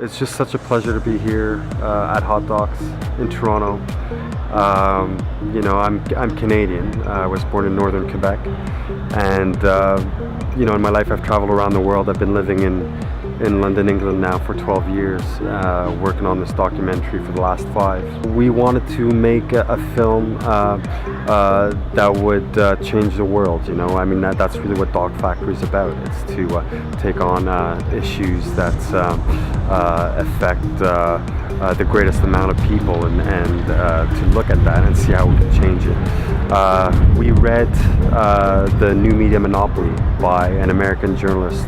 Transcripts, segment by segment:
It's just such a pleasure to be here at HOTDOCS in Toronto. I'm Canadian. I was born in northern Quebec, and in my life I've traveled around the world. I've been living in London, England now for 12 years, working on this documentary for the last 5. We wanted to make a film that would change the world. That's really what Dog Factory is about. It's to take on issues that affect the greatest amount of people, and to look at that and see how we can change it. We read The New Media Monopoly by an American journalist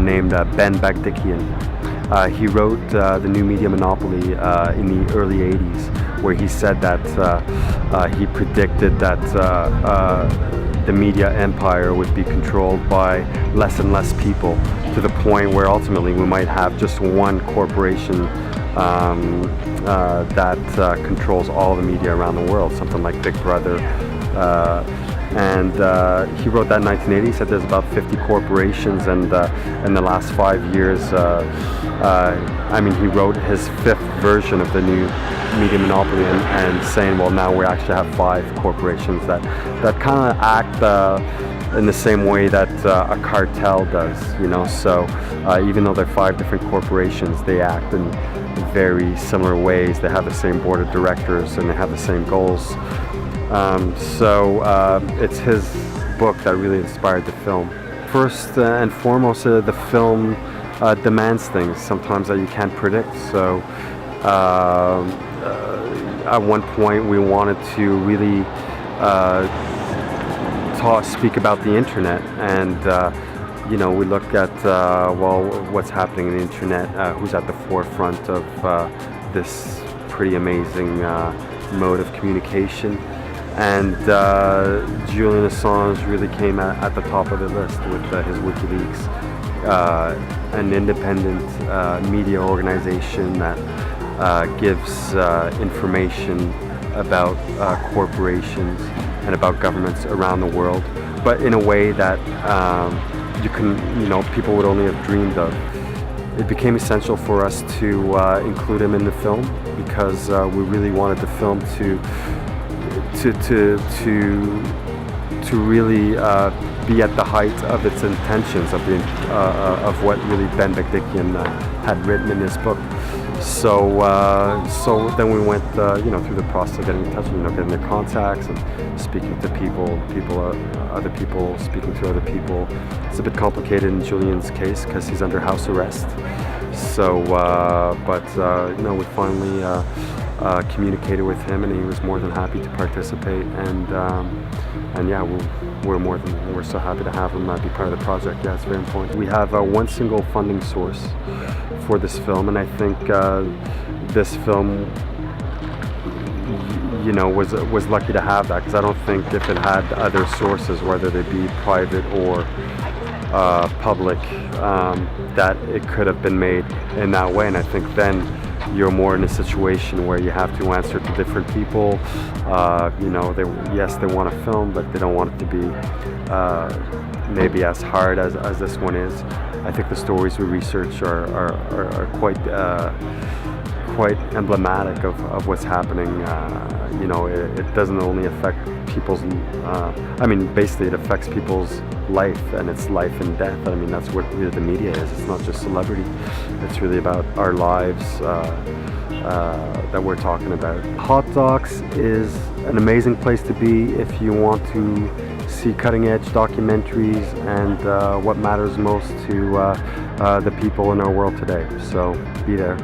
named Ben Bagdikian. He wrote The New Media Monopoly in the early 80s, where he said that he predicted that the media empire would be controlled by less and less people, to the point where ultimately we might have just one corporation that controls all the media around the world, something like Big Brother. And he wrote that in 1980. He said there's about 50 corporations, and in the last 5 years, he wrote his 5th version of the new media monopoly, and saying, well, now we actually have 5 corporations that kind of act in the same way that a cartel does, So even though they're 5 different corporations, they act in very similar ways. They have the same board of directors, and they have the same goals. It's his book that really inspired the film. First and foremost, the film demands things sometimes that you can't predict. So at one point we wanted to really speak about the internet, and we looked at what's happening in the internet, who's at the forefront of this pretty amazing mode of communication. And Julian Assange really came at the top of the list with his WikiLeaks, an independent media organization that gives information about corporations and about governments around the world, but in a way that people would only have dreamed of. It became essential for us to include him in the film, because we really wanted the film to really be at the height of its intentions, of what really Ben Bagdikian had written in this book. So then we went through the process of getting in touch, getting their contacts and speaking to other people speaking to other people. It's a bit complicated in Julian's case because he's under house arrest. So we finally communicated with him, and he was more than happy to participate, we're so happy to have him be part of the project. Yeah, it's very important. We have one single funding source for this film, and I think this film was lucky to have that, because I don't think if it had other sources, whether they be private or public, that it could have been made in that way. And I think then you're more in a situation where you have to answer to different people. They want to film, but they don't want it to be maybe as hard as this one is. I think the stories we research are quite emblematic of what's happening. It doesn't only affect people's, basically it affects people's life, and it's life and death. That's what really the media is. It's not just celebrity. It's really about our lives that we're talking about. HOTDOCS is an amazing place to be if you want to see cutting-edge documentaries and what matters most to the people in our world today. So be there.